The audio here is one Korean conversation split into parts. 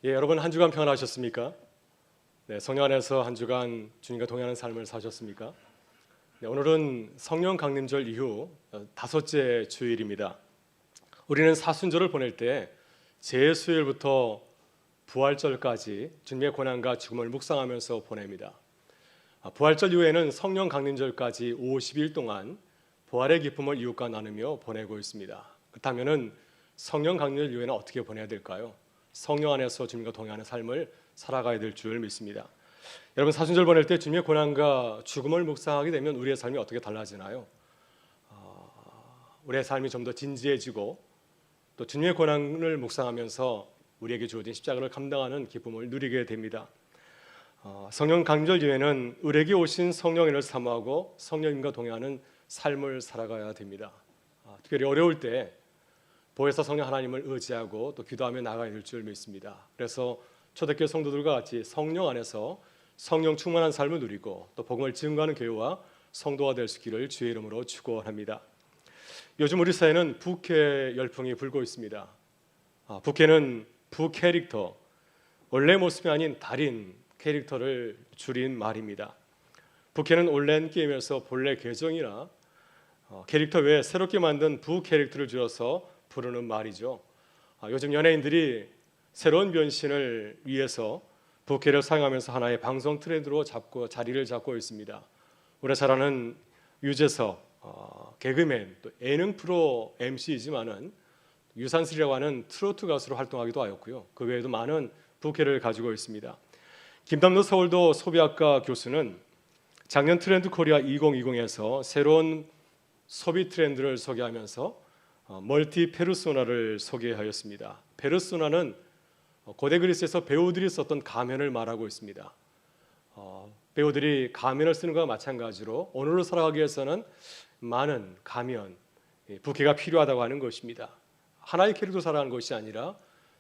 예, 여러분 한 주간 평안하셨습니까? 네, 성령 안에서 한 주간 주님과 동행하는 삶을 사셨습니까? 네, 오늘은 성령 강림절 이후 다섯째 주일입니다. 우리는 사순절을 보낼 때 제수일부터 부활절까지 주님의 고난과 죽음을 묵상하면서 보냅니다. 부활절 이후에는 성령 강림절까지 50일 동안 부활의 기쁨을 이웃과 나누며 보내고 있습니다. 그렇다면 성령 강림절 이후에는 어떻게 보내야 될까요? 성령 안에서 주님과 동행하는 삶을 살아가야 될 줄 믿습니다. 여러분, 사순절 보낼 때 주님의 고난과 죽음을 묵상하게 되면 우리의 삶이 어떻게 달라지나요? 우리의 삶이 좀 더 진지해지고 또 주님의 고난을 묵상하면서 우리에게 주어진 십자가를 감당하는 기쁨을 누리게 됩니다. 성령 강림절 이후에는 우리에게 오신 성령님을 사모하고 성령님과 동행하는 삶을 살아가야 됩니다. 특별히 어려울 때 보혜사 성령 하나님을 의지하고 또 기도하며 나가야 될 줄 믿습니다. 그래서 초대교회 성도들과 같이 성령 안에서 성령 충만한 삶을 누리고 또 복음을 증거하는 교회와 성도가 될 수 있기를 주의 이름으로 축원합니다. 요즘 우리 사회는 부캐 열풍이 불고 있습니다. 부캐는 부캐릭터, 원래 모습이 아닌 달인 캐릭터를 줄인 말입니다. 부캐는 온라인 게임에서 본래 계정이나 캐릭터 외에 새롭게 만든 부캐릭터를 줄여서 부르는 말이죠. 요즘 연예인들이 새로운 변신을 위해서 부캐를 사용하면서 하나의 방송 트렌드로 자리를 잡고 있습니다. 우리가 잘 아는 유재석, 개그맨, 또 예능 프로 MC이지만은 유산슬이라고 하는 트로트 가수로 활동하기도 하였고요. 그 외에도 많은 부캐를 가지고 있습니다. 김담로 서울도 소비학과 교수는 작년 트렌드 코리아 2020에서 새로운 소비 트렌드를 소개하면서 멀티 페르소나를 소개하였습니다. 페르소나는 고대 그리스에서 배우들이 썼던 가면을 말하고 있습니다. 배우들이 가면을 쓰는 것과 마찬가지로 오늘로 살아가기 위해서는 많은 가면, 부캐가 필요하다고 하는 것입니다. 하나의 캐릭터로 살아가는 것이 아니라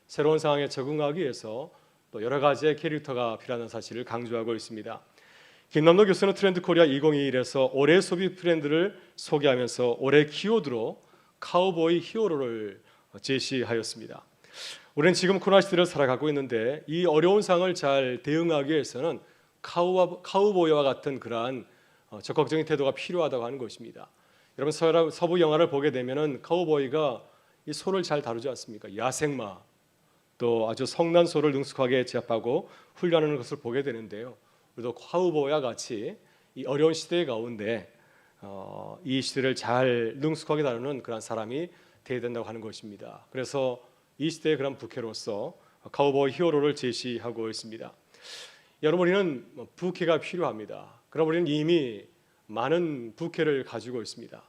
새로운 상황에 적응하기 위해서 또 여러 가지의 캐릭터가 필요하다는 사실을 강조하고 있습니다. 김남도 교수는 트렌드 코리아 2021에서 올해 소비 트렌드를 소개하면서 올해 키워드로 카우보이 히어로를 제시하였습니다. 우리는 지금 코로나 시대를 살아가고 있는데 이 어려운 상황을 잘 대응하기 위해서는 카우보이와 같은 그러한 적극적인 태도가 필요하다고 하는 것입니다. 여러분, 서부 영화를 보게 되면은 카우보이가 이 소를 잘 다루지 않습니까? 야생마, 또 아주 성난 소를 능숙하게 제압하고 훈련하는 것을 보게 되는데요. 우리도 카우보이와 같이 이 어려운 시대 가운데 이 시대를 잘 능숙하게 다루는 그런 사람이 되어야 된다고 하는 것입니다. 그래서 이 시대의 그런 부캐로서 카우보이 히어로를 제시하고 있습니다. 여러분, 우리는 부캐가 필요합니다. 그럼 우리는 이미 많은 부캐를 가지고 있습니다.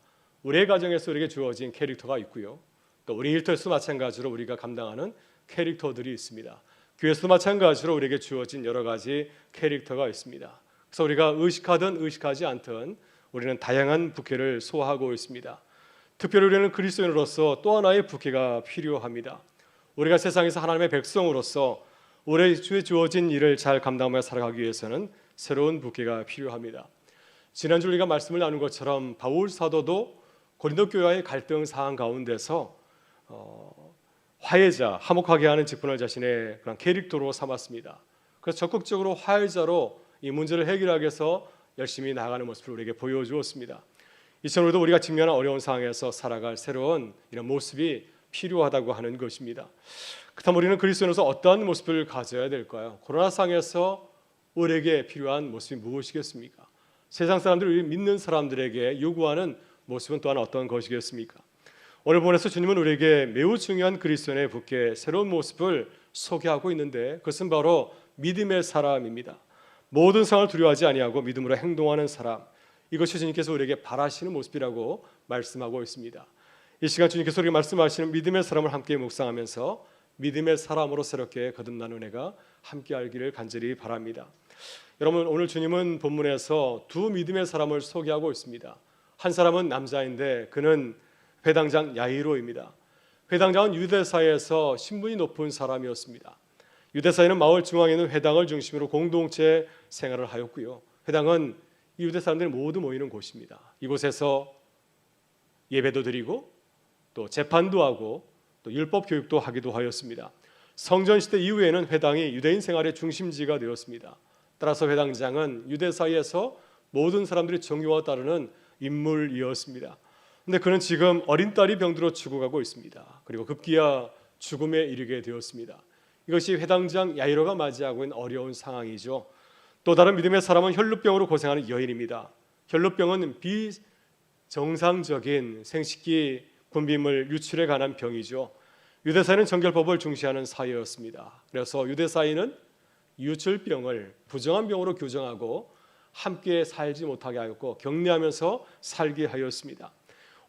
우리의 가정에서 우리에게 주어진 캐릭터가 있고요. 또 우리 일터에서 마찬가지로 우리가 감당하는 캐릭터들이 있습니다. 교회에서도 마찬가지로 우리에게 주어진 여러 가지 캐릭터가 있습니다. 그래서 우리가 의식하든 의식하지 않든 우리는 다양한 부캐를 소화하고 있습니다. 특별히 우리는 그리스도인으로서 또 하나의 부캐가 필요합니다. 우리가 세상에서 하나님의 백성으로서 우리의 주에 주어진 일을 잘 감당하며 살아가기 위해서는 새로운 부캐가 필요합니다. 지난주 우리가 말씀을 나눈 것처럼 바울 사도도 고린도 교회와의 갈등 상황 가운데서 화해자, 화목하게 하는 직분을 자신의 그런 캐릭터로 삼았습니다. 그래서 적극적으로 화해자로 이 문제를 해결하기 위해서 열심히 나아가는 모습을 우리에게 보여주었습니다. 이처럼도 우리가 직면한 어려운 상황에서 살아갈 새로운 이런 모습이 필요하다고 하는 것입니다. 그렇다면 우리는 그리스도인으로서 어떠한 모습을 가져야 될까요? 코로나 상황에서 우리에게 필요한 모습이 무엇이겠습니까? 세상 사람들이 믿는 사람들에게 요구하는 모습은 또한 어떤 것이겠습니까? 오늘 본문에서 주님은 우리에게 매우 중요한 그리스도인의 부캐 새로운 모습을 소개하고 있는데 그것은 바로 믿음의 사람입니다. 모든 상황을 두려워하지 아니하고 믿음으로 행동하는 사람, 이것이 주님께서 우리에게 바라시는 모습이라고 말씀하고 있습니다. 이 시간 주님께서 우리에게 말씀하시는 믿음의 사람을 함께 묵상하면서 믿음의 사람으로 새롭게 거듭나는 은혜가 함께 알기를 간절히 바랍니다. 여러분, 오늘 주님은 본문에서 두 믿음의 사람을 소개하고 있습니다. 한 사람은 남자인데 그는 회당장 야이로입니다. 회당장은 유대사회에서 신분이 높은 사람이었습니다. 유대사회는 마을 중앙에 있는 회당을 중심으로 공동체 생활을 하였고요. 회당은 이 유대 사람들이 모두 모이는 곳입니다. 이곳에서 예배도 드리고 또 재판도 하고 또 율법 교육도 하기도 하였습니다. 성전 시대 이후에는 회당이 유대인 생활의 중심지가 되었습니다. 따라서 회당장은 유대 사이에서 모든 사람들이 정의와 따르는 인물이었습니다. 근데 그는 지금 어린 딸이 병들어 죽어가고 있습니다. 그리고 급기야 죽음에 이르게 되었습니다. 이것이 회당장 야이로가 맞이하고 있는 어려운 상황이죠. 또 다른 믿음의 사람은 혈루병으로 고생하는 여인입니다. 혈루병은 비정상적인 생식기 분비물 유출에 관한 병이죠. 유대 사회는 정결법을 중시하는 사회였습니다. 그래서 유대 사회는 유출병을 부정한 병으로 규정하고 함께 살지 못하게 하였고 격리하면서 살게 하였습니다.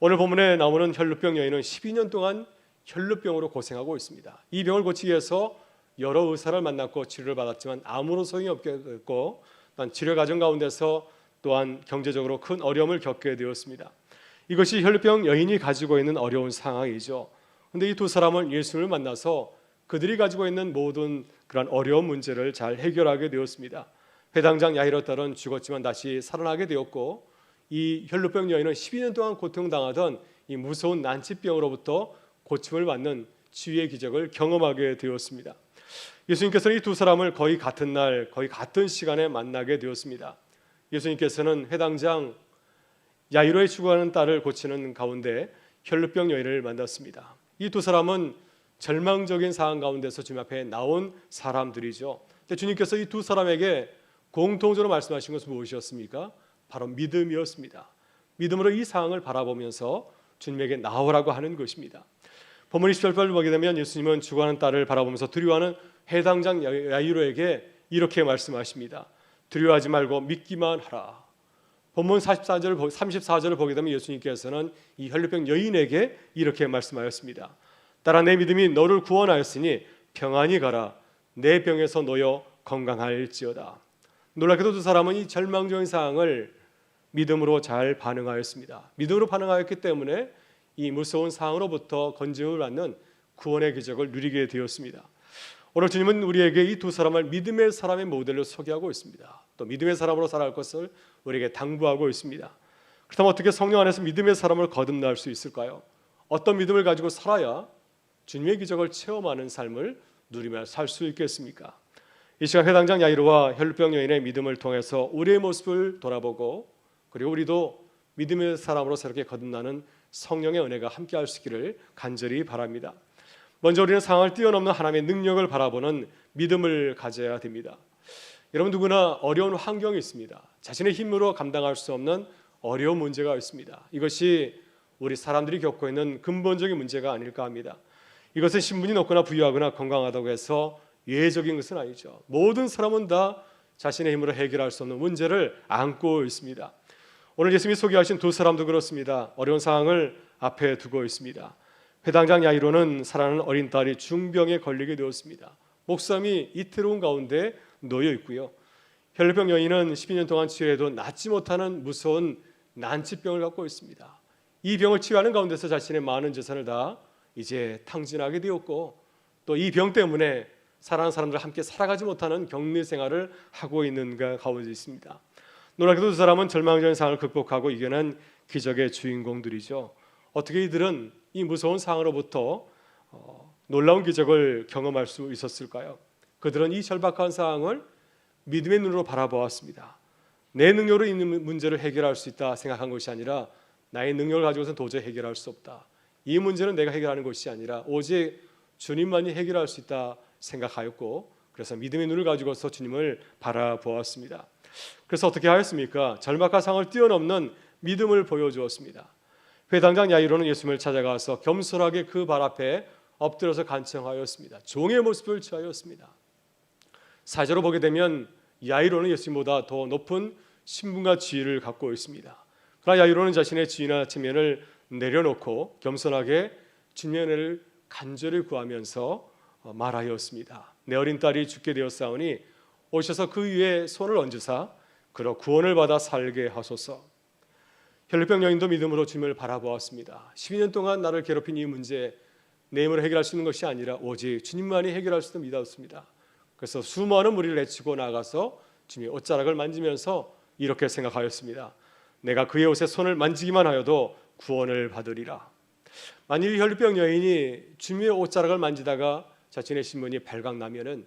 오늘 본문에 나오는 혈루병 여인은 12년 동안 혈루병으로 고생하고 있습니다. 이 병을 고치기 위해서 여러 의사를 만났고 치료를 받았지만 아무런 소용이 없게 됐고 치료 과정 가운데서 또한 경제적으로 큰 어려움을 겪게 되었습니다. 이것이 혈루병 여인이 가지고 있는 어려운 상황이죠. 그런데 이 두 사람은 예수를 만나서 그들이 가지고 있는 모든 그런 어려운 문제를 잘 해결하게 되었습니다. 회당장 야이로 딸은 죽었지만 다시 살아나게 되었고 이 혈루병 여인은 12년 동안 고통당하던 이 무서운 난치병으로부터 고침을 받는 치유의 기적을 경험하게 되었습니다. 예수님께서는 이 두 사람을 거의 같은 날, 거의 같은 시간에 만나게 되었습니다. 예수님께서는 회당장 야이로의 죽어가는 딸을 고치는 가운데 혈루병 여인을 만났습니다. 이 두 사람은 절망적인 상황 가운데서 주님 앞에 나온 사람들이죠. 근데 주님께서 이 두 사람에게 공통적으로 말씀하신 것은 무엇이었습니까? 바로 믿음이었습니다. 믿음으로 이 상황을 바라보면서 주님에게 나오라고 하는 것입니다. 본문 20절을 보게 되면 예수님은 죽어가는 딸을 바라보면서 두려워하는 회당장 야이로에게 이렇게 말씀하십니다. 두려워하지 말고 믿기만 하라. 본문 34절을 보게 되면 예수님께서는 이 혈루병 여인에게 이렇게 말씀하였습니다. 딸아, 내 믿음이 너를 구원하였으니 평안히 가라. 내 병에서 놓여 건강할지어다. 놀랍게도 두 사람은 이 절망적인 상황을 믿음으로 잘 반응하였습니다. 믿음으로 반응하였기 때문에 이 무서운 상황으로부터 건짐을 받는 구원의 기적을 누리게 되었습니다. 오늘 주님은 우리에게 이 두 사람을 믿음의 사람의 모델로 소개하고 있습니다. 또 믿음의 사람으로 살아갈 것을 우리에게 당부하고 있습니다. 그렇다면 어떻게 성령 안에서 믿음의 사람을 거듭날 수 있을까요? 어떤 믿음을 가지고 살아야 주님의 기적을 체험하는 삶을 누리며 살 수 있겠습니까? 이 시간 회당장 야이로와 혈루병 여인의 믿음을 통해서 우리의 모습을 돌아보고 그리고 우리도 믿음의 사람으로 새롭게 거듭나는 성령의 은혜가 함께할 수 있기를 간절히 바랍니다. 먼저 우리는 상황을 뛰어넘는 하나님의 능력을 바라보는 믿음을 가져야 됩니다. 여러분 누구나 어려운 환경이 있습니다. 자신의 힘으로 감당할 수 없는 어려운 문제가 있습니다. 이것이 우리 사람들이 겪고 있는 근본적인 문제가 아닐까 합니다. 이것은 신분이 높거나 부유하거나 건강하다고 해서 예외적인 것은 아니죠. 모든 사람은 다 자신의 힘으로 해결할 수 없는 문제를 안고 있습니다. 오늘 예수님이 소개하신 두 사람도 그렇습니다. 어려운 상황을 앞에 두고 있습니다. 회당장 야이로는 사랑하는 어린 딸이 중병에 걸리게 되었습니다. 목삼이 이태로운 가운데 놓여 있고요. 혈루병 여인은 12년 동안 치료해도 낫지 못하는 무서운 난치병을 갖고 있습니다. 이 병을 치유하는 가운데서 자신의 많은 재산을 다 이제 탕진하게 되었고 또 이 병 때문에 사랑하는 사람들과 함께 살아가지 못하는 격리 생활을 하고 있는 가운데 있습니다. 놀랍게도 두 사람은 절망적인 상황을 극복하고 이겨낸 기적의 주인공들이죠. 어떻게 이들은 이 무서운 상황으로부터 놀라운 기적을 경험할 수 있었을까요? 그들은 이 절박한 상황을 믿음의 눈으로 바라보았습니다. 내 능력으로 이 문제를 해결할 수 있다 생각한 것이 아니라 나의 능력을 가지고서는 도저히 해결할 수 없다. 이 문제는 내가 해결하는 것이 아니라 오직 주님만이 해결할 수 있다 생각하였고 그래서 믿음의 눈을 가지고서 주님을 바라보았습니다. 그래서 어떻게 하였습니까? 절박한 상황을 뛰어넘는 믿음을 보여주었습니다. 회당장 야이로는 예수님을 찾아가서 겸손하게 그 발 앞에 엎드려서 간청하였습니다. 종의 모습을 취하였습니다. 사제로 보게 되면 야이로는 예수님보다 더 높은 신분과 지위를 갖고 있습니다. 그러나 야이로는 자신의 지위나 체면을 내려놓고 겸손하게 주님의 은혜를 간절히 구하면서 말하였습니다. 내 어린 딸이 죽게 되었사오니 오셔서 그 위에 손을 얹으사 그로 구원을 받아 살게 하소서. 혈루병 여인도 믿음으로 주님을 바라보았습니다. 12년 동안 나를 괴롭힌 이 문제 내 힘으로 해결할 수 있는 것이 아니라 오직 주님만이 해결할 수 있음을 믿었습니다. 그래서 수많은 무리를 내치고 나가서 주님의 옷자락을 만지면서 이렇게 생각하였습니다. 내가 그의 옷에 손을 만지기만 하여도 구원을 받으리라. 만일 혈루병 여인이 주님의 옷자락을 만지다가 자신의 신분이 발각나면은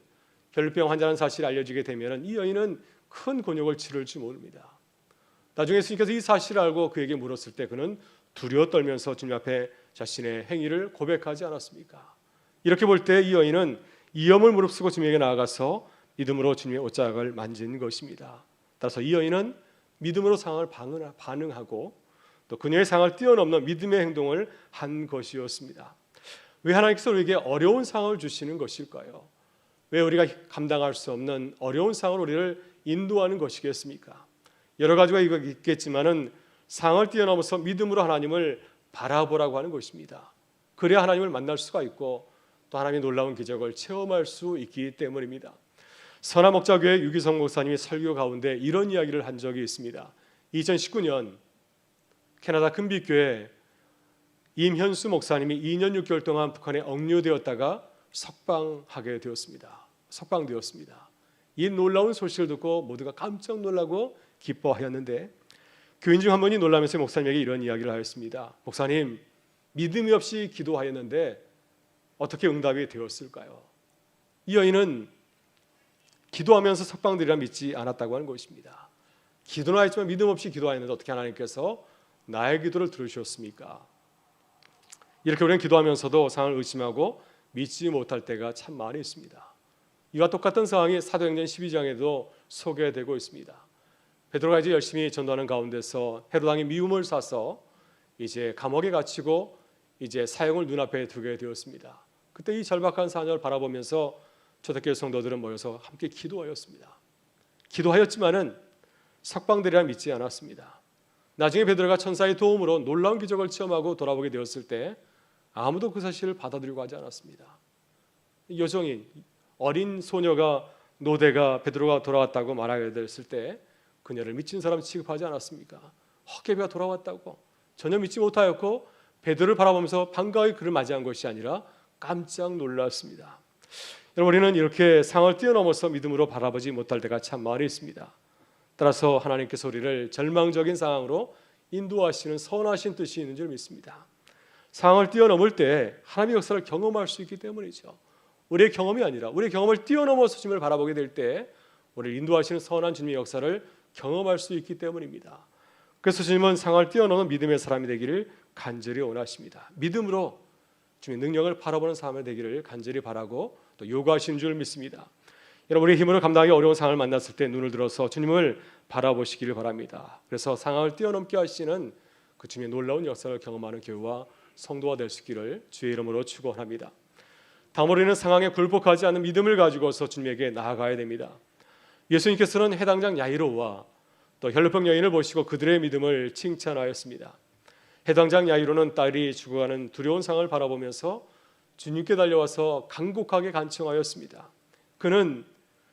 혈루병 환자라는 사실이 알려지게 되면은 이 여인은 큰 곤욕을 치를 줄 모릅니다. 나중에 예수님께서 이 사실을 알고 그에게 물었을 때 그는 두려워 떨면서 주님 앞에 자신의 행위를 고백하지 않았습니까? 이렇게 볼 때 이 여인은 이염을 무릅쓰고 주님에게 나아가서 믿음으로 주님의 옷자락을 만진 것입니다. 따라서 이 여인은 믿음으로 상황을 반응하고 또 그녀의 상황을 뛰어넘는 믿음의 행동을 한 것이었습니다. 왜 하나님께서 우리에게 어려운 상황을 주시는 것일까요? 왜 우리가 감당할 수 없는 어려운 상황을 우리를 인도하는 것이겠습니까? 여러 가지가 있겠지만은 상황을 뛰어넘어서 믿음으로 하나님을 바라보라고 하는 것입니다. 그래야 하나님을 만날 수가 있고 또 하나님의 놀라운 기적을 체험할 수 있기 때문입니다. 선화목자교회 유기성 목사님이 설교 가운데 이런 이야기를 한 적이 있습니다. 2019년 캐나다 금빛교회 임현수 목사님이 2년 6개월 동안 북한에 억류되었다가 석방되었습니다. 이 놀라운 소식을 듣고 모두가 깜짝 놀라고 기뻐하였는데 교인 중 한 분이 놀라면서 목사님에게 이런 이야기를 하였습니다. 목사님, 믿음이 없이 기도하였는데 어떻게 응답이 되었을까요? 이 여인은 기도하면서 석방되리라 믿지 않았다고 하는 것입니다. 기도는 하였지만 믿음 없이 기도하였는데 어떻게 하나님께서 나의 기도를 들으셨습니까? 이렇게 우리는 기도하면서도 상황을 의심하고 믿지 못할 때가 참 많이 있습니다. 이와 똑같은 상황이 사도행전 12장에도 소개되고 있습니다. 베드로가 이제 열심히 전도하는 가운데서 헤로당이 미움을 사서 이제 감옥에 갇히고 이제 사형을 눈앞에 두게 되었습니다. 그때 이 절박한 사녀를 바라보면서 초대교회 성도들은 모여서 함께 기도하였습니다. 기도하였지만은 석방되리라 믿지 않았습니다. 나중에 베드로가 천사의 도움으로 놀라운 기적을 체험하고 돌아보게 되었을 때 아무도 그 사실을 받아들이고 하지 않았습니다. 여종인 어린 소녀가 노대가 베드로가 돌아왔다고 말하게 됐을 때 그녀를 미친 사람 취급하지 않았습니까? 헛개비가 돌아왔다고 전혀 믿지 못하였고 베드로를 바라보면서 반가워히 그를 맞이한 것이 아니라 깜짝 놀랐습니다. 여러분, 우리는 이렇게 상을 뛰어넘어서 믿음으로 바라보지 못할 때가 참 많이 있습니다. 따라서 하나님께서 우리를 절망적인 상황으로 인도하시는 선하신 뜻이 있는 줄 믿습니다. 상황을 뛰어넘을 때 하나님의 역사를 경험할 수 있기 때문이죠. 우리의 경험이 아니라 우리의 경험을 뛰어넘어서 주님을 바라보게 될 때 우리를 인도하시는 선한 주님의 역사를 경험할 수 있기 때문입니다. 그래서 주님은 상황을 뛰어넘는 믿음의 사람이 되기를 간절히 원하십니다. 믿음으로 주님의 능력을 바라보는 사람이 되기를 간절히 바라고 또 요구하시는 줄 믿습니다. 여러분, 우리의 힘으로 감당하기 어려운 상황을 만났을 때 눈을 들어서 주님을 바라보시기를 바랍니다. 그래서 상황을 뛰어넘게 하시는 그 주님의 놀라운 역사를 경험하는 교회와 성도가 될 수 있기를 주의 이름으로 축원합니다. 다음으로 우리는 상황에 굴복하지 않는 믿음을 가지고서 주님에게 나아가야 됩니다. 예수님께서는 해당장 야이로와 또 혈루병 여인을 보시고 그들의 믿음을 칭찬하였습니다. 해당장 야이로는 딸이 죽어가는 두려운 상황을 바라보면서 주님께 달려와서 간곡하게 간청하였습니다. 그는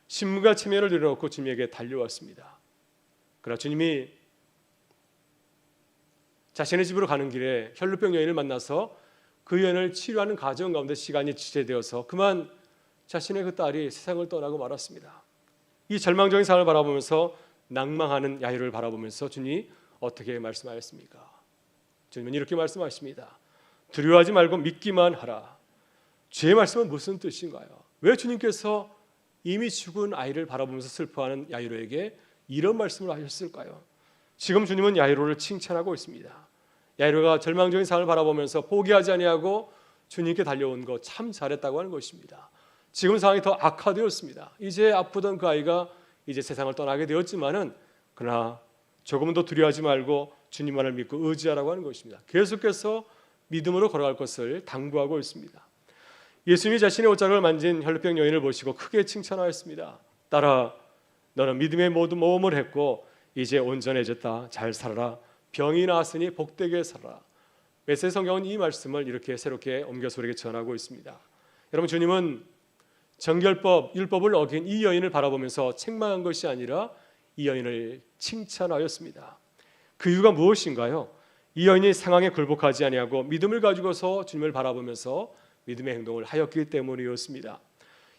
신문과 체면을 내려놓고 주님에게 달려왔습니다. 그러나 주님이 자신의 집으로 가는 길에 혈루병 여인을 만나서 그 여인을 치료하는 과정 가운데 시간이 지체되어서 그만 자신의 그 딸이 세상을 떠나고 말았습니다. 이 절망적인 상황을 바라보면서 낭망하는 야이로를 바라보면서 주님이 어떻게 말씀하셨습니까? 주님은 이렇게 말씀하십니다. 두려워하지 말고 믿기만 하라. 주의 말씀은 무슨 뜻인가요? 왜 주님께서 이미 죽은 아이를 바라보면서 슬퍼하는 야이로에게 이런 말씀을 하셨을까요? 지금 주님은 야이로를 칭찬하고 있습니다. 야이로가 절망적인 상황을 바라보면서 포기하지 아니하고 주님께 달려온 거 참 잘했다고 하는 것입니다. 지금 상황이 더 악화되었습니다. 이제 아프던 그 아이가 이제 세상을 떠나게 되었지만은 그러나 조금 더 두려워하지 말고 주님만을 믿고 의지하라고 하는 것입니다. 계속해서 믿음으로 걸어갈 것을 당부하고 있습니다. 예수님이 자신의 옷자락을 만진 혈루병 여인을 보시고 크게 칭찬하였습니다. 딸아, 너는 믿음의 모든 모험을 했고 이제 온전해졌다. 잘 살아라. 병이 나았으니 복되게 살아라. 메시지 성경은 이 말씀을 이렇게 새롭게 옮겨서 우리에게 전하고 있습니다. 여러분, 주님은 정결법, 율법을 어긴 이 여인을 바라보면서 책망한 것이 아니라 이 여인을 칭찬하였습니다. 그 이유가 무엇인가요? 이 여인이 상황에 굴복하지 아니하고 믿음을 가지고서 주님을 바라보면서 믿음의 행동을 하였기 때문이었습니다.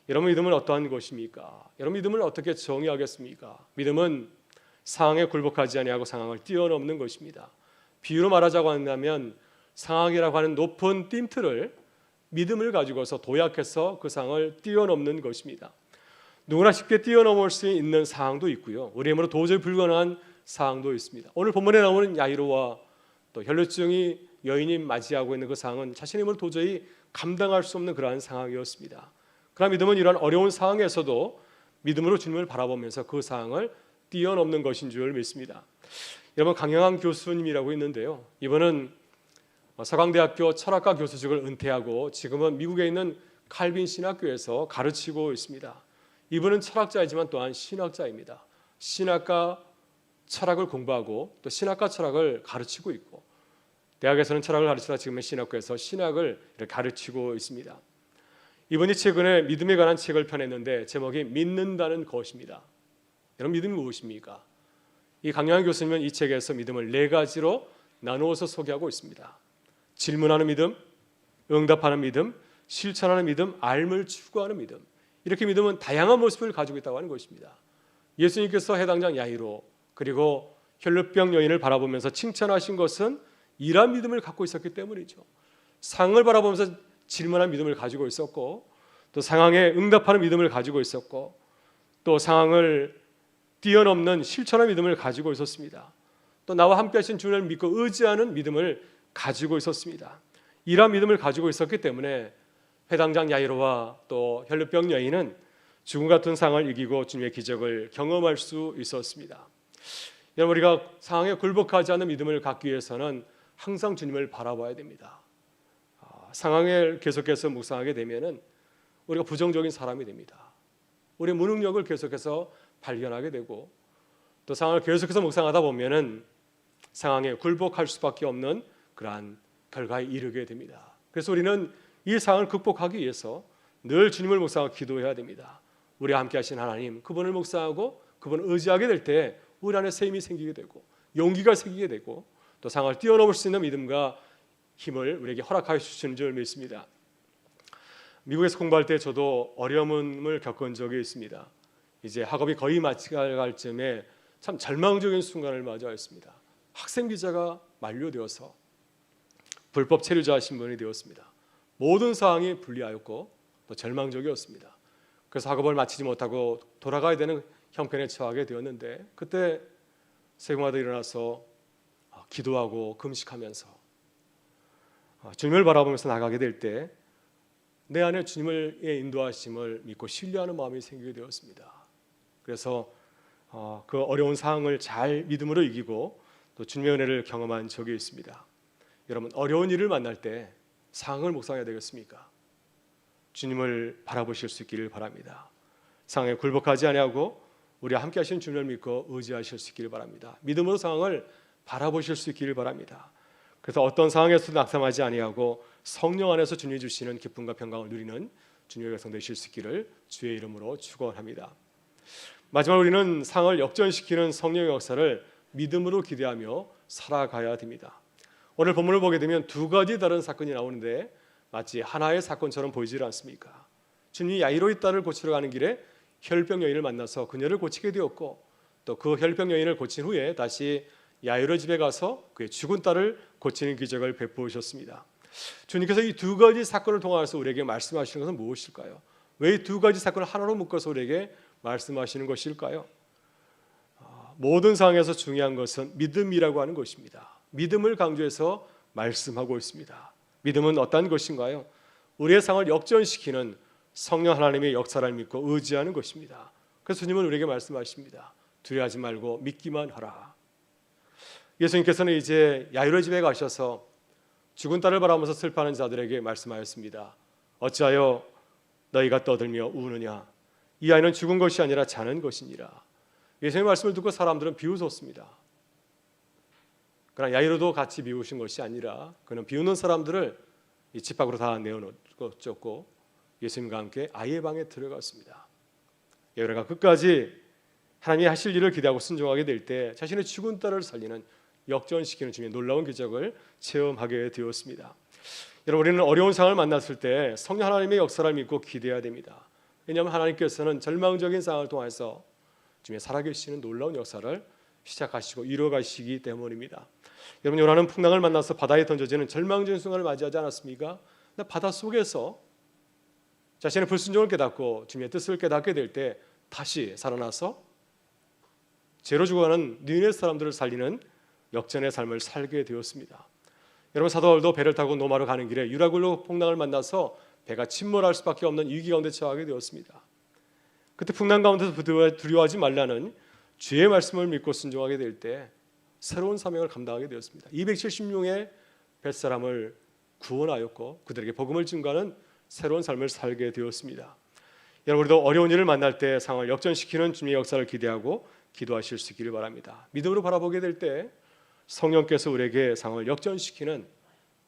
여러분, 믿음은 어떠한 것입니까? 여러분, 믿음을 어떻게 정의하겠습니까? 믿음은 상황에 굴복하지 아니하고 상황을 뛰어넘는 것입니다. 비유로 말하자고 한다면 상황이라고 하는 높은 띵틀을 믿음을 가지고서 도약해서 그 상황을 뛰어넘는 것입니다. 누구나 쉽게 뛰어넘을 수 있는 상황도 있고요. 우리 힘으로 도저히 불가능한 상황도 있습니다. 오늘 본문에 나오는 야이로와 또 혈루증이 여인이 맞이하고 있는 그 상황은 자신의 힘으로 도저히 감당할 수 없는 그러한 상황이었습니다. 그러나 믿음은 이러한 어려운 상황에서도 믿음으로 주님을 바라보면서 그 상황을 뛰어넘는 것인 줄 믿습니다. 여러분, 강영환 교수님이라고 있는데요. 이분은 서강대학교 철학과 교수직을 은퇴하고 지금은 미국에 있는 칼빈 신학교에서 가르치고 있습니다. 이분은 철학자이지만 또한 신학자입니다. 신학과 철학을 공부하고 또 신학과 철학을 가르치고 있고, 대학에서는 철학을 가르치다 지금은 신학교에서 신학을 가르치고 있습니다. 이분이 최근에 믿음에 관한 책을 펴냈는데 제목이 믿는다는 것입니다. 여러분, 믿음이 무엇입니까? 이 강영환 교수님은 이 책에서 믿음을 4가지로 나누어서 소개하고 있습니다. 질문하는 믿음, 응답하는 믿음, 실천하는 믿음, 삶을 추구하는 믿음. 이렇게 믿음은 다양한 모습을 가지고 있다고 하는 것입니다. 예수님께서 해당장 야이로 그리고 혈루병 여인을 바라보면서 칭찬하신 것은 이러한 믿음을 갖고 있었기 때문이죠. 상황을 바라보면서 질문하는 믿음을 가지고 있었고, 또 상황에 응답하는 믿음을 가지고 있었고, 또 상황을 뛰어넘는 실천하는 믿음을 가지고 있었습니다. 또 나와 함께 하신 주님을 믿고 의지하는 믿음을 가지고 있었습니다. 이러한 믿음을 가지고 있었기 때문에 회당장 야이로와 또 혈루병 여인은 죽음 같은 상황을 이기고 주님의 기적을 경험할 수 있었습니다. 여러분, 우리가 상황에 굴복하지 않는 믿음을 갖기 위해서는 항상 주님을 바라봐야 됩니다. 상황을 계속해서 묵상하게 되면은 우리가 부정적인 사람이 됩니다. 우리의 무능력을 계속해서 발견하게 되고, 또 상황을 계속해서 묵상하다 보면은 상황에 굴복할 수밖에 없는 그러한 결과에 이르게 됩니다. 그래서 우리는 이 상황을 극복하기 위해서 늘 주님을 묵상하고 기도해야 됩니다. 우리와 함께 하신 하나님, 그분을 묵상하고 그분을 의지하게 될 때 우리 안에 새 힘이 생기게 되고 용기가 생기게 되고, 또 상황을 뛰어넘을 수 있는 믿음과 힘을 우리에게 허락하여 주시는 줄 믿습니다. 미국에서 공부할 때 저도 어려움을 겪은 적이 있습니다. 이제 학업이 거의 마치갈 쯤에 참 절망적인 순간을 맞이하였습니다. 학생 비자가 만료되어서 불법 체류자 신분이 되었습니다. 모든 사항이 불리하였고 또 절망적이었습니다. 그래서 학업을 마치지 못하고 돌아가야 되는 형편에 처하게 되었는데, 그때 새벽마다 일어나서 기도하고 금식하면서 주님을 바라보면서 나가게 될 때 내 안에 주님의 인도하심을 믿고 신뢰하는 마음이 생기게 되었습니다. 그래서 그 어려운 상황을 잘 믿음으로 이기고 또 주님의 은혜를 경험한 적이 있습니다. 여러분, 어려운 일을 만날 때 상황을 묵상해야 되겠습니까? 주님을 바라보실 수 있기를 바랍니다. 상황에 굴복하지 아니하고 우리와 함께 하시는 주님을 믿고 의지하실 수 있기를 바랍니다. 믿음으로 상황을 바라보실 수 있기를 바랍니다. 그래서 어떤 상황에서도 낙담하지 아니하고 성령 안에서 주님이 주시는 기쁨과 평강을 누리는 주님의 백성 되실 수 있기를 주의 이름으로 축원합니다. 마지막으로 우리는 상황을 역전시키는 성령의 역사를 믿음으로 기대하며 살아가야 됩니다. 오늘 본문을 보게 되면 2가지 다른 사건이 나오는데 마치 하나의 사건처럼 보이질 않습니까? 주님이 야이로의 딸을 고치러 가는 길에 혈병 여인을 만나서 그녀를 고치게 되었고, 또 그 혈병 여인을 고친 후에 다시 야이로 집에 가서 그의 죽은 딸을 고치는 기적을 베푸셨습니다. 주님께서 이 2가지 사건을 통해서 우리에게 말씀하시는 것은 무엇일까요? 왜 이 2가지 사건을 하나로 묶어서 우리에게 말씀하시는 것일까요? 모든 상황에서 중요한 것은 믿음이라고 하는 것입니다. 믿음을 강조해서 말씀하고 있습니다. 믿음은 어떤 것인가요? 우리의 상황을 역전시키는 성령 하나님의 역사를 믿고 의지하는 것입니다. 그래서 주님은 우리에게 말씀하십니다. 두려워하지 말고 믿기만 하라. 예수님께서는 이제 야이로 집에 가셔서 죽은 딸을 바라보면서 슬퍼하는 자들에게 말씀하였습니다. 어찌하여 너희가 떠들며 우느냐? 이 아이는 죽은 것이 아니라 자는 것이니라. 예수님의 말씀을 듣고 사람들은 비웃었습니다. 그러나 야이로도 같이 비웃은 것이 아니라 그는 비웃는 사람들을 이 집 밖으로 다 내어놓고 예수님과 함께 아이의 방에 들어갔습니다. 야이로가 끝까지 하나님이 하실 일을 기대하고 순종하게 될 때 자신의 죽은 딸을 살리는 역전시키는 주님의 놀라운 기적을 체험하게 되었습니다. 여러분, 우리는 어려운 상황을 만났을 때 성령 하나님의 역사를 믿고 기대해야 됩니다. 왜냐하면 하나님께서는 절망적인 상황을 통해서 주님의 살아계시는 놀라운 역사를 시작하시고 이루어가시기 때문입니다. 여러분, 요나는 풍랑을 만나서 바다에 던져지는 절망적인 순간을 맞이하지 않았습니까? 바다 속에서 자신의 불순종을 깨닫고 주님의 뜻을 깨닫게 될 때 다시 살아나서 죄로 죽어가는 니느웨 사람들을 살리는 역전의 삶을 살게 되었습니다. 여러분, 사도 바울도 배를 타고 노마로 가는 길에 유라굴로 풍랑을 만나서 배가 침몰할 수밖에 없는 위기 가운데 처하게 되었습니다. 그때 풍랑 가운데서 두려워하지 말라는 주의 말씀을 믿고 순종하게 될 때 새로운 사명을 감당하게 되었습니다. 270명의 뱃사람을 구원하였고 그들에게 복음을 증거하는 새로운 삶을 살게 되었습니다. 여러분, 우리도 어려운 일을 만날 때 상황을 역전시키는 주님의 역사를 기대하고 기도하실 수 있기를 바랍니다. 믿음으로 바라보게 될 때 성령께서 우리에게 상황을 역전시키는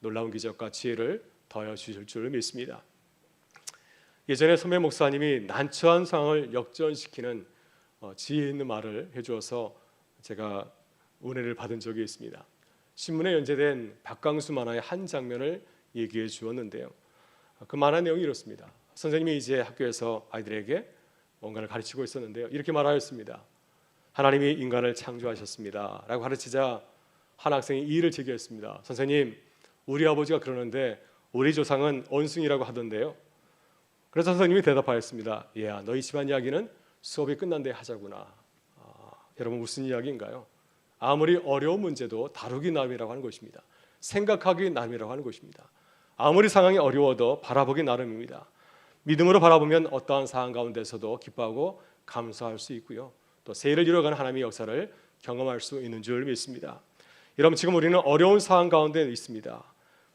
놀라운 기적과 지혜를 더하여 주실 줄 믿습니다. 예전에 선배 목사님이 난처한 상황을 역전시키는 지혜 있는 말을 해주어서 제가 은혜를 받은 적이 있습니다. 신문에 연재된 박강수 만화의 한 장면을 얘기해 주었는데요. 그 만화 내용이 이렇습니다. 선생님이 이제 학교에서 아이들에게 뭔가를 가르치고 있었는데요. 이렇게 말하였습니다. 하나님이 인간을 창조하셨습니다 라고 가르치자 한 학생이 이의를 제기했습니다. 선생님, 우리 아버지가 그러는데 우리 조상은 원숭이라고 하던데요. 그래서 선생님이 대답하였습니다. 얘야, 너희 집안 이야기는 수업이 끝난 뒤에 하자구나. 여러분, 무슨 이야기인가요? 아무리 어려운 문제도 다루기 나름이라고 하는 것입니다. 생각하기 나름이라고 하는 것입니다. 아무리 상황이 어려워도 바라보기 나름입니다. 믿음으로 바라보면 어떠한 상황 가운데서도 기뻐하고 감사할 수 있고요. 또 세일을 이뤄가는 하나님의 역사를 경험할 수 있는 줄 믿습니다. 여러분, 지금 우리는 어려운 상황 가운데 있습니다.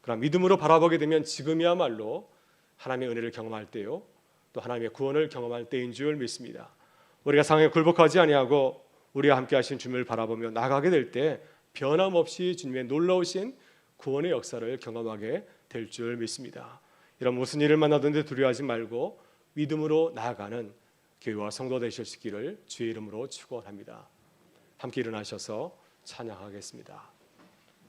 그러나 믿음으로 바라보게 되면 지금이야말로 하나님의 은혜를 경험할 때요, 또 하나님의 구원을 경험할 때인 줄 믿습니다. 우리가 상황에 굴복하지 아니하고 우리와 함께 하신 주님을 바라보며 나가게 될 때 변함없이 주님의 놀라우신 구원의 역사를 경험하게 될 줄 믿습니다. 이런 무슨 일을 만나든지 두려워하지 말고 믿음으로 나아가는 교회와 성도 되실 수 있기를 주의 이름으로 축원합니다. 함께 일어나셔서 찬양하겠습니다.